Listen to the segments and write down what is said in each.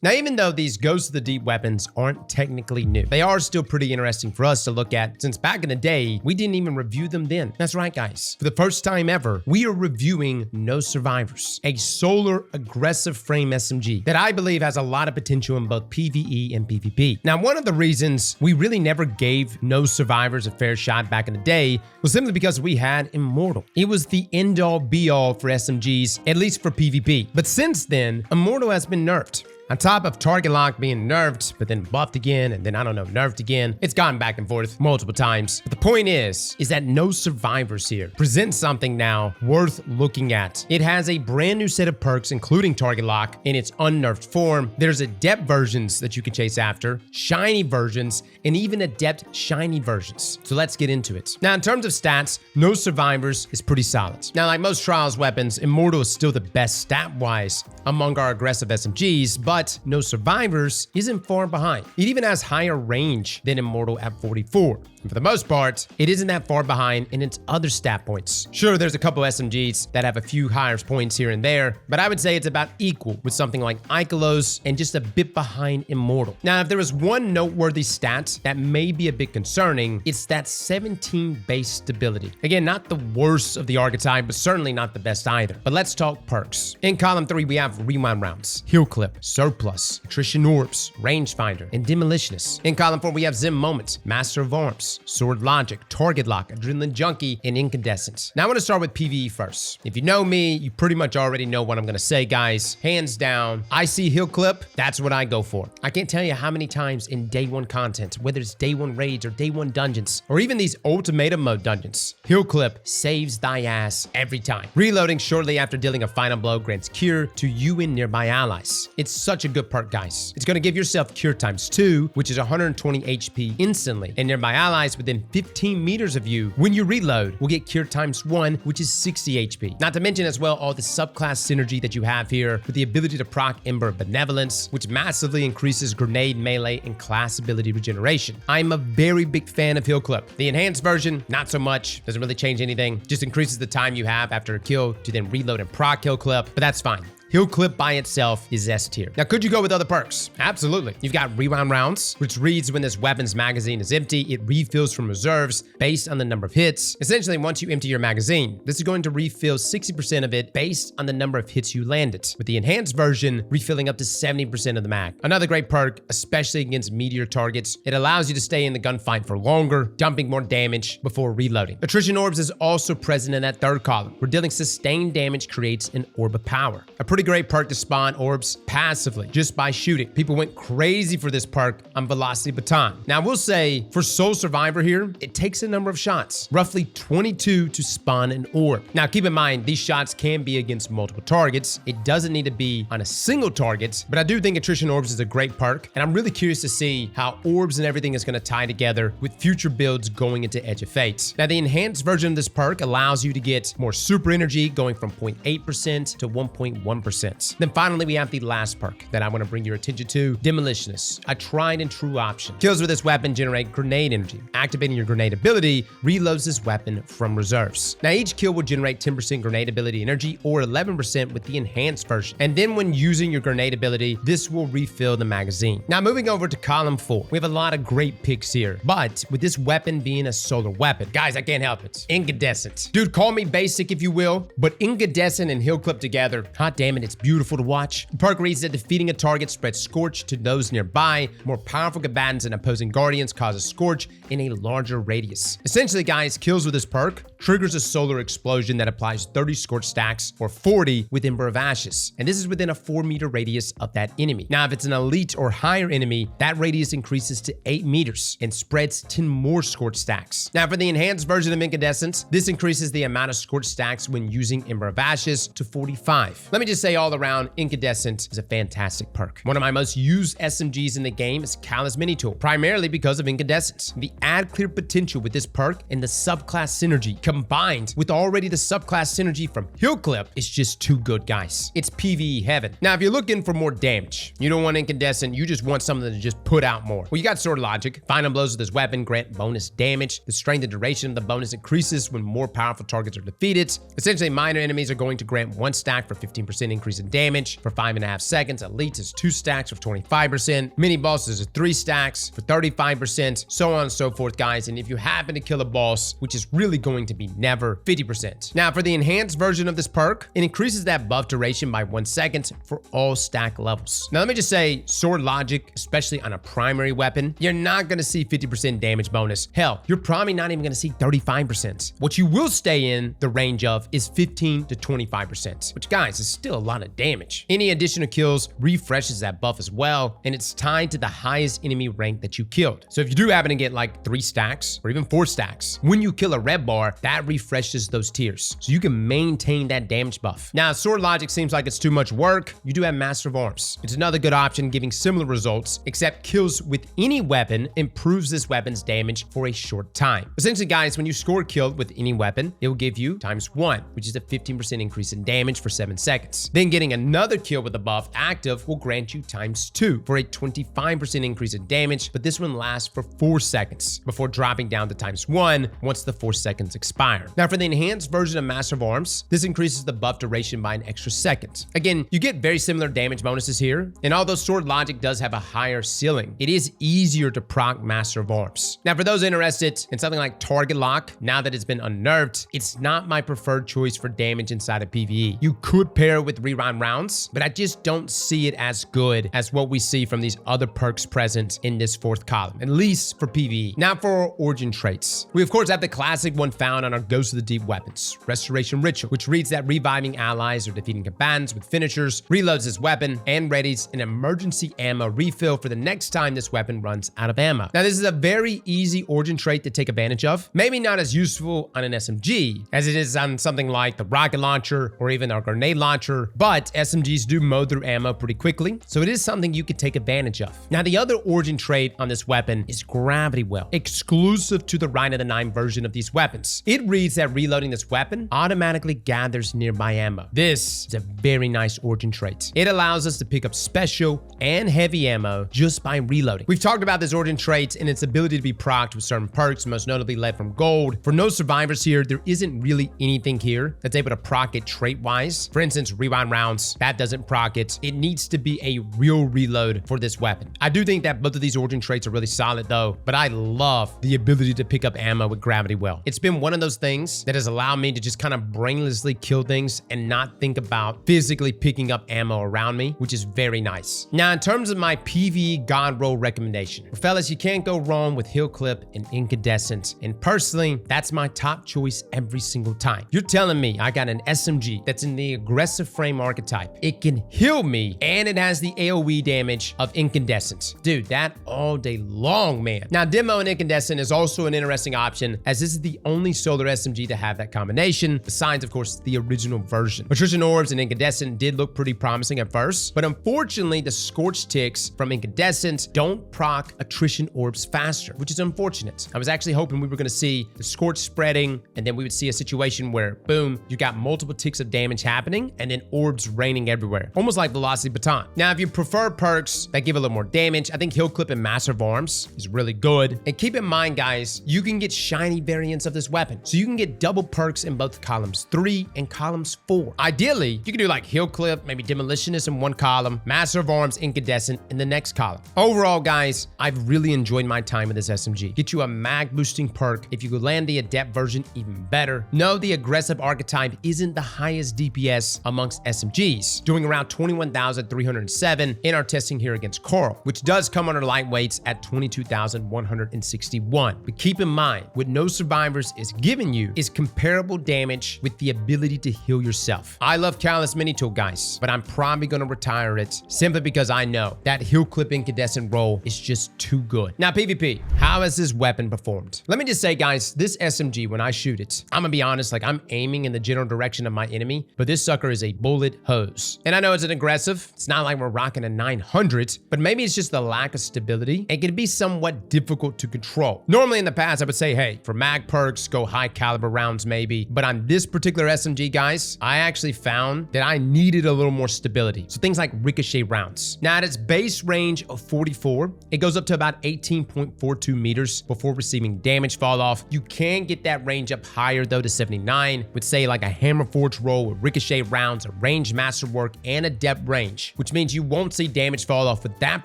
Now, even though these Ghosts of the Deep weapons aren't technically new, they are still pretty interesting for us to look at, since back in the day, we didn't even review them then. That's right, guys. For the first time ever, we are reviewing No Survivors, a solar aggressive frame SMG that I believe has a lot of potential in both PvE and PvP. Now, one of the reasons we really never gave No Survivors a fair shot back in the day was simply because we had Immortal. It was the end-all be-all for SMGs, at least for PvP. But since then, Immortal has been nerfed. On top of target lock being nerfed, but then buffed again, and then, I don't know, nerfed again. It's gone back and forth multiple times. But the point is that No Survivors here presents something now worth looking at. It has a brand new set of perks, including target lock in its unnerfed form. There's adept versions that you can chase after, shiny versions, and even adept shiny versions. So let's get into it. Now, in terms of stats, No Survivors is pretty solid. Now, like most Trials weapons, Immortal is still the best stat-wise among our aggressive SMGs, but No Survivors isn't far behind. It even has higher range than Immortal at 44. And for the most part, it isn't that far behind in its other stat points. Sure, there's a couple SMGs that have a few higher points here and there, but I would say it's about equal with something like Ikelos and just a bit behind Immortal. Now, if there is one noteworthy stat that may be a bit concerning, it's that 17 base stability. Again, not the worst of the archetype, but certainly not the best either. But let's talk perks. In column 3, we have Rewind Rounds, Heal Clip, Surplus, Attrition Orbs, Rangefinder, and Demolitionist. In column 4, we have Zim Moment, Master of Arms, Sword Logic, Target Lock, Adrenaline Junkie, and Incandescent. Now I want to start with PvE first. If you know me, you pretty much already know what I'm going to say, guys. Hands down, I see Heal Clip, that's what I go for. I can't tell you how many times in day one content, whether it's day one raids or day one dungeons, or even these ultimatum mode dungeons, Heal Clip saves thy ass every time. Reloading shortly after dealing a final blow grants cure to you and nearby allies. It's such a good perk, guys. It's going to give yourself cure times 2, which is 120 HP instantly, and nearby allies within 15 meters of you when you reload will get cure times 1, which is 60 HP. Not to mention as well all the subclass synergy that you have here with the ability to proc Ember of Benevolence, which massively increases grenade, melee, and class ability regeneration. I'm a very big fan of Heal Clip. The enhanced version, not so much. Doesn't really change anything. Just increases the time you have after a kill to then reload and proc Heal Clip, but that's fine. Heal Clip by itself is S tier. Now, could you go with other perks? Absolutely. You've got Rewind Rounds, which reads when this weapon's magazine is empty, it refills from reserves based on the number of hits. Essentially, once you empty your magazine, this is going to refill 60% of it based on the number of hits you landed, with the enhanced version refilling up to 70% of the mag. Another great perk, especially against meteor targets, it allows you to stay in the gunfight for longer, dumping more damage before reloading. Attrition Orbs is also present in that third column, where dealing sustained damage creates an orb of power. A pretty great perk to spawn orbs passively just by shooting. People went crazy for this perk on Velocity Baton. Now, we'll say for Soul Survivor here, it takes a number of shots, roughly 22 to spawn an orb. Now, keep in mind, these shots can be against multiple targets. It doesn't need to be on a single target, but I do think Attrition Orbs is a great perk, and I'm really curious to see how orbs and everything is going to tie together with future builds going into Edge of Fate. Now, the enhanced version of this perk allows you to get more super energy, going from 0.8% to 1.1%. Then finally, we have the last perk that I want to bring your attention to, Demolitionist, a tried and true option. Kills with this weapon generate grenade energy. Activating your grenade ability reloads this weapon from reserves. Now, each kill will generate 10% grenade ability energy or 11% with the enhanced version. And then when using your grenade ability, this will refill the magazine. Now, moving over to column 4, we have a lot of great picks here, but with this weapon being a solar weapon, guys, I can't help it. Incandescent. Dude, call me basic if you will, but Incandescent and Heal Clip together, hot damn it, it's beautiful to watch. The perk reads that defeating a target spreads Scorch to those nearby. More powerful combatants and opposing guardians causes Scorch in a larger radius. Essentially, guys, kills with this perk triggers a solar explosion that applies 30 Scorch stacks or 40 with Ember of Ashes. And this is within a 4-meter radius of that enemy. Now, if it's an elite or higher enemy, that radius increases to 8 meters and spreads 10 more Scorch stacks. Now, for the enhanced version of Incandescent, this increases the amount of Scorch stacks when using Ember of Ashes to 45. Let me just say all around, Incandescent is a fantastic perk. One of my most used SMGs in the game is Callus Mini-Tool, primarily because of Incandescent. The add clear potential with this perk and the subclass synergy combined with already the subclass synergy from Heal Clip, is just too good, guys. It's PvE heaven. Now, if you're looking for more damage, you don't want Incandescent, you just want something to just put out more. Well, you got Sword Logic. Final blows with this weapon grant bonus damage. The strength and duration of the bonus increases when more powerful targets are defeated. Essentially, minor enemies are going to grant 1 stack for 15% increase in damage for 5.5 seconds. Elites is 2 stacks for 25%. Mini bosses is 3 stacks for 35%. So on and so forth, guys. And if you happen to kill a boss, which is really going to be never, 50%. Now, for the enhanced version of this perk, it increases that buff duration by 1 second for all stack levels. Now, let me just say, Sword Logic, especially on a primary weapon, you're not going to see 50% damage bonus. Hell, you're probably not even going to see 35%. What you will stay in the range of is 15 to 25%, which, guys, is still a lot of damage. Any additional kills refreshes that buff as well, and it's tied to the highest enemy rank that you killed. So if you do happen to get like 3 stacks or even 4 stacks, when you kill a red bar, that refreshes those tiers, so you can maintain that damage buff. Now, Sword Logic seems like it's too much work. You do have Master of Arms. It's another good option, giving similar results, except kills with any weapon improves this weapon's damage for a short time. Essentially, guys, when you score a kill with any weapon, it will give you ×1, which is a 15% increase in damage for 7 seconds. Then getting another kill with the buff active will grant you ×2 for a 25% increase in damage, but this one lasts for 4 seconds before dropping down to ×1 once the 4 seconds expire. Now, for the enhanced version of Master of Arms, this increases the buff duration by an extra second. Again, you get very similar damage bonuses here, and although Sword Logic does have a higher ceiling, it is easier to proc Master of Arms. Now, for those interested in something like Target Lock, now that it's been unnerved, it's not my preferred choice for damage inside of PvE. You could pair it with Wewind Rounds, but I just don't see it as good as what we see from these other perks present in this 4th column, at least for PvE. Now, for our origin traits, we of course have the classic one found on our Ghost of the Deep weapons, Restoration Ritual, which reads that reviving allies or defeating combatants with finishers, reloads this weapon, and readies an emergency ammo refill for the next time this weapon runs out of ammo. Now, this is a very easy origin trait to take advantage of. Maybe not as useful on an SMG as it is on something like the rocket launcher or even our grenade launcher, but SMGs do mow through ammo pretty quickly, so it is something you could take advantage of. Now, the other origin trait on this weapon is Gravity Well, exclusive to the Rite of the 9 version of these weapons. It reads that reloading this weapon automatically gathers nearby ammo. This is a very nice origin trait. It allows us to pick up special and heavy ammo just by reloading. We've talked about this origin trait and its ability to be procced with certain perks, most notably Lead from Gold. For no survivors here, there isn't really anything here that's able to proc it trait-wise. For instance, Rewind Rounds, that doesn't proc it. It needs to be a real reload for this weapon. I do think that both of these origin traits are really solid though, but I love the ability to pick up ammo with Gravity Well. It's been one of those things that has allowed me to just kind of brainlessly kill things and not think about physically picking up ammo around me, which is very nice. Now, in terms of my PvE Godroll recommendation, well, fellas, you can't go wrong with Heal Clip and Incandescent, and personally, that's my top choice every single time. You're telling me I got an SMG that's in the aggressive frame archetype, it can heal me, and it has the AoE damage of Incandescent. Dude, that all day long, man. Now, Demo and Incandescent is also an interesting option, as this is the only solar SMG to have that combination, besides, of course, the original version. Attrition Orbs and Incandescent did look pretty promising at first, but unfortunately, the Scorch Ticks from Incandescent don't proc Attrition Orbs faster, which is unfortunate. I was actually hoping we were going to see the Scorch spreading, and then we would see a situation where, boom, you got multiple ticks of damage happening, and then orbs raining everywhere, almost like Velocity Baton. Now, if you prefer perks that give a little more damage, I think Heal Clip and Master of Arms is really good. And keep in mind, guys, you can get shiny variants of this weapon, so you can get double perks in both columns 3 and columns 4. Ideally, you can do like Heal Clip, maybe Demolitionist in one column, Master of Arms, Incandescent in the next column. Overall, guys, I've really enjoyed my time with this SMG. Get you a mag boosting perk. If you could land the adept version, even better. No, the aggressive archetype isn't the highest DPS amongst SMGs, doing around 21,307 in our testing here against Coral, which does come under lightweights at 22,161. But keep in mind, what No Survivors is giving you is comparable damage with the ability to heal yourself. I love Callous Mini Tool, guys, but I'm probably going to retire it simply because I know that Heal Clip Incandescent roll is just too good. Now, PvP, how has this weapon performed? Let me just say, guys, this SMG, when I shoot it, I'm gonna be honest, like I'm aiming in the general direction of my enemy, but this sucker is a bullet hose. And I know it's an aggressive, it's not like we're rocking a 900, but maybe it's just the lack of stability. It can be somewhat difficult to control. Normally in the past, I would say, hey, for mag perks, go high high caliber rounds maybe. But on this particular SMG, guys, I actually found that I needed a little more stability. So things like ricochet rounds. Now at its base range of 44, it goes up to about 18.42 meters before receiving damage fall off. You can get that range up higher though to 79 with say like a hammer forge roll with ricochet rounds, a range masterwork, and a depth range, which means you won't see damage fall off with that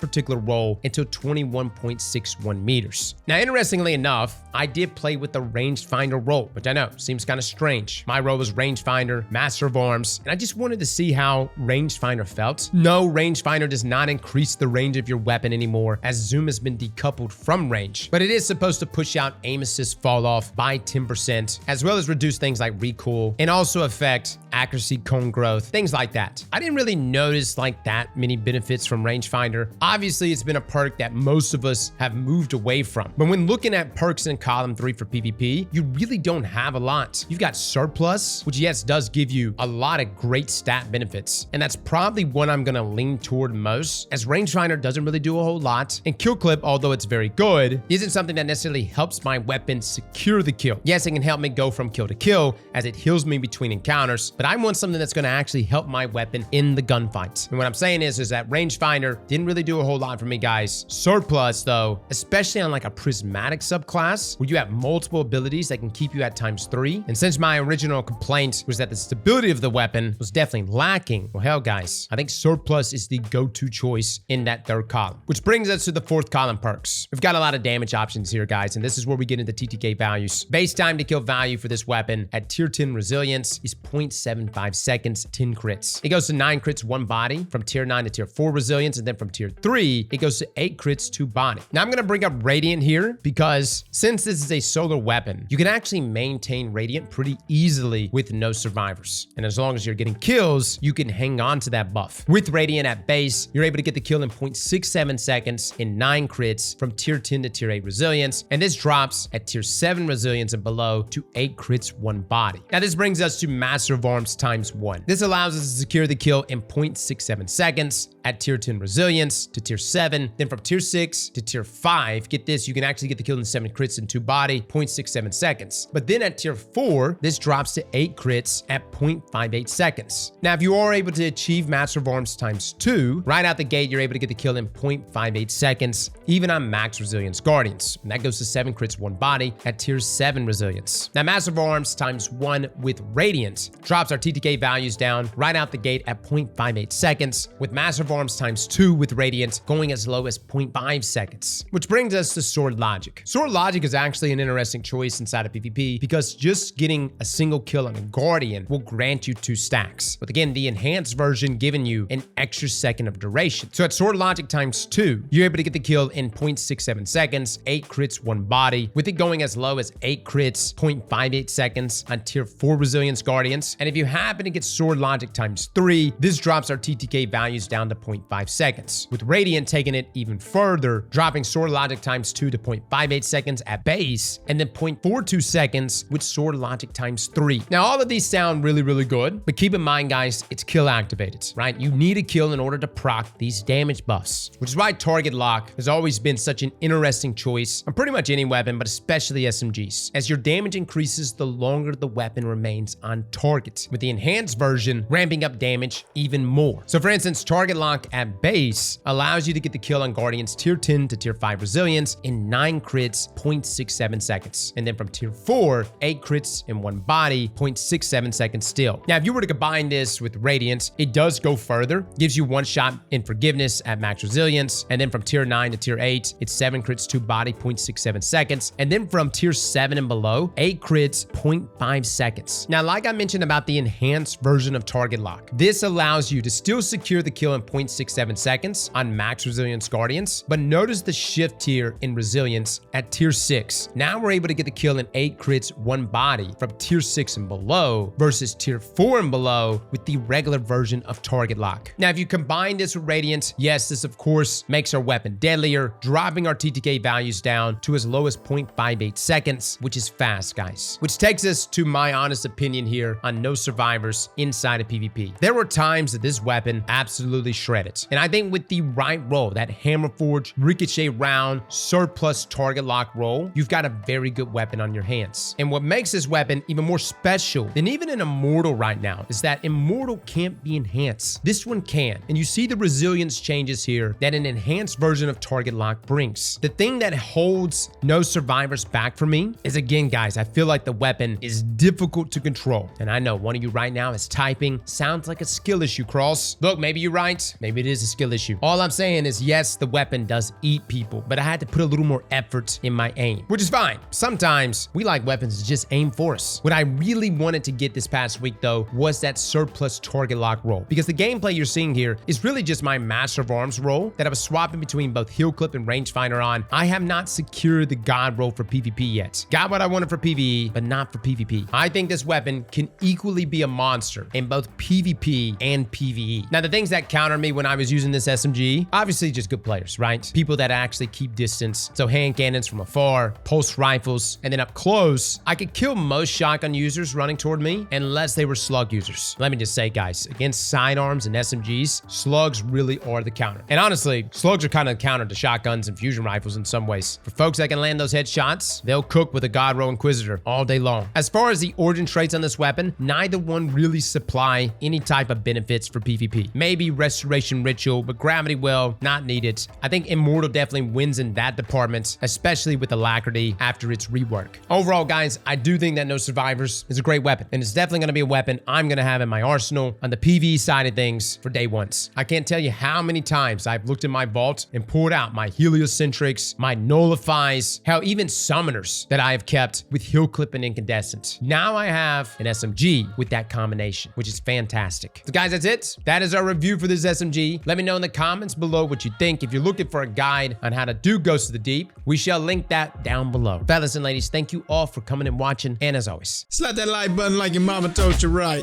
particular roll until 21.61 meters. Now, interestingly enough, I did play with the Rangefinder roll, which I know seems kind of strange. My roll was Rangefinder, Master of Arms, and I just wanted to see how Rangefinder felt. No, Rangefinder does not increase the range of your weapon anymore, as zoom has been decoupled from range, but it is supposed to push out aim assist fall off by 10%, as well as reduce things like recoil, and also affect accuracy cone growth, things like that. I didn't really notice like that many benefits from Rangefinder. Obviously, it's been a perk that most of us have moved away from. But when looking at perks in column 3 for PvP, you really don't have a lot. You've got Surplus, which yes, does give you a lot of great stat benefits. And that's probably what I'm gonna lean toward most, as Rangefinder doesn't really do a whole lot. And Kill Clip, although it's very good, isn't something that necessarily helps my weapon secure the kill. Yes, it can help me go from kill to kill, as it heals me between encounters, but I want something that's gonna actually help my weapon in the gunfight. And what I'm saying is that Rangefinder didn't really do a whole lot for me, guys. Surplus, though, especially on like a prismatic subclass, where you have multiple abilities that can keep you at ×3. And since my original complaint was that the stability of the weapon was definitely lacking, well, hell, guys, I think Surplus is the go-to choice in that third column. Which brings us to the fourth column perks. We've got a lot of damage options here, guys, and this is where we get into TTK values. Base time to kill value for this weapon at tier 10 resilience is 0.75 seconds, 10 crits. It goes to 9 crits, 1 body from tier 9 to tier 4 resilience, and then from tier 3, it goes to 8 crits, 2 body. Now I'm gonna bring up Radiant here because since this is a solar weapon, you can actually maintain Radiant pretty easily with no survivors. And as long as you're getting kills, you can hang on to that buff. With Radiant at base, you're able to get the kill in 0.67 seconds in 9 crits from tier 10 to tier 8 resilience, and this drops at tier 7 resilience and below to 8 crits, 1 body. Now this brings us to Master of Arms ×1. This allows us to secure the kill in 0.67 seconds at tier 10 resilience to tier 7, then from tier 6 to tier 5, get this, you can actually get the kill in 7 crits and 2 body, 0.67 seconds. But then at tier 4, this drops to 8 crits at 0.58 seconds. Now, if you are able to achieve Master of Arms ×2, right out the gate, you're able to get the kill in 0.58 seconds, even on max resilience Guardians. And that goes to 7 crits, 1 body at tier 7 resilience. Now, Master of Arms ×1 with Radiant drops our TTK values down right out the gate at 0.58 seconds, with Master of Arms ×2 with Radiant going as low as 0.5 seconds. Which brings us to Sword Logic. Sword Logic is actually an interesting choice inside of PvP because just getting a single kill on a Guardian will grant you 2 stacks. But again, the enhanced version giving you an extra second of duration. So at Sword Logic ×2, you're able to get the kill in 0.67 seconds, 8 crits, 1 body, with it going as low as 8 crits, 0.58 seconds on tier 4 resilience Guardians. And if you happen to get Sword Logic ×3, this drops our TTK values down to 0.5 seconds, with Radiant taking it even further, dropping Sword Logic ×2 to 0.58 seconds at base, and then 0.42 seconds with Sword Logic ×3. Now, all of these sound really, really good, but keep in mind, guys, it's kill activated, right? You need a kill in order to proc these damage buffs, which is why target lock has always been such an interesting choice on pretty much any weapon, but especially SMGs, as your damage increases the longer the weapon remains on target, with the enhanced version ramping up damage even more. So for instance, target lock at base allows you to get the kill on Guardians tier 10 to tier 5 resilience in 9 crits, 0.67 seconds. And then from tier 4, 8 crits in 1 body, 0.67 seconds still. Now, if you were to combine this with Radiance, it does go further, gives you 1 shot in Forgiveness at max resilience. And then from tier 9 to tier 8, it's 7 crits, 2 body, 0.67 seconds. And then from tier 7 and below, 8 crits, 0.5 seconds. Now, like I mentioned about the enhanced version of target lock, this allows you to still secure the kill in 0.67 seconds on max resilience Guardians, but notice the shift here in resilience at tier 6. Now we're able to get the kill in 8 crits, 1 body from tier 6 and below versus tier 4 and below with the regular version of target lock. Now, if you combine this with Radiant, yes, this of course makes our weapon deadlier, dropping our TTK values down to as low as 0.58 seconds, which is fast, guys. Which takes us to my honest opinion here on no survivors inside of PvP. There were times that this weapon absolutely shredded. And I think with the right roll, that hammer forge, ricochet round, surplus target lock roll, you've got a very good weapon on your hands. And what makes this weapon even more special than even an Immortal right now is that Immortal can't be enhanced. This one can. And you see the resilience changes here that an enhanced version of target lock brings. The thing that holds no survivors back for me is, again, guys, I feel like the weapon is difficult to control. And I know one of you right now is typing, sounds like a skill issue, Cross. Look, maybe you're right. Maybe it is a skill issue. All I'm saying is, yes, the weapon does eat people, but I had to put a little more effort in my aim, which is fine. Sometimes we like weapons to just aim for us. What I really wanted to get this past week, though, was that surplus target lock roll, because the gameplay you're seeing here is really just my Master of Arms roll that I was swapping between both Heal Clip and Rangefinder on. I have not secured the God roll for PvP yet. Got what I wanted for PvE, but not for PvP. I think this weapon can equally be a monster in both PvP and PvE. Now, the things that counter me when I was using this SMG, obviously just good players, right? People that actually keep distance. So hand cannons from afar, pulse rifles, and then up close, I could kill most shotgun users running toward me unless they were slug users. Let me just say, guys, against sidearms and SMGs, slugs really are the counter. And honestly, slugs are kind of the counter to shotguns and fusion rifles in some ways. For folks that can land those headshots, they'll cook with a God Roll Inquisitor all day long. As far as the origin traits on this weapon, neither one really supply any type of benefits for PvP. Maybe Restoration Ritual, but Gravity Well, not needed. I think Immortal definitely wins in that department, especially with Alacrity after its rework. Overall, guys, I do think that No Survivors is a great weapon, and it's definitely going to be a weapon I'm going to have in my arsenal on the PvE side of things for day ones. I can't tell you how many times I've looked in my vault and pulled out my Heliocentrics, my Nullifies, hell, even Summoners that I have kept with Heal Clip and Incandescent. Now I have an SMG with that combination, which is fantastic. So guys, that's it. That is our review for this SMG. Let me know in the comments below what you think. If you're looking for a guide on how to do Ghost of the Deep, we shall link that down below. Fellas and ladies, thank you all for coming and watching, and as always, slap that like button like your mama told you right.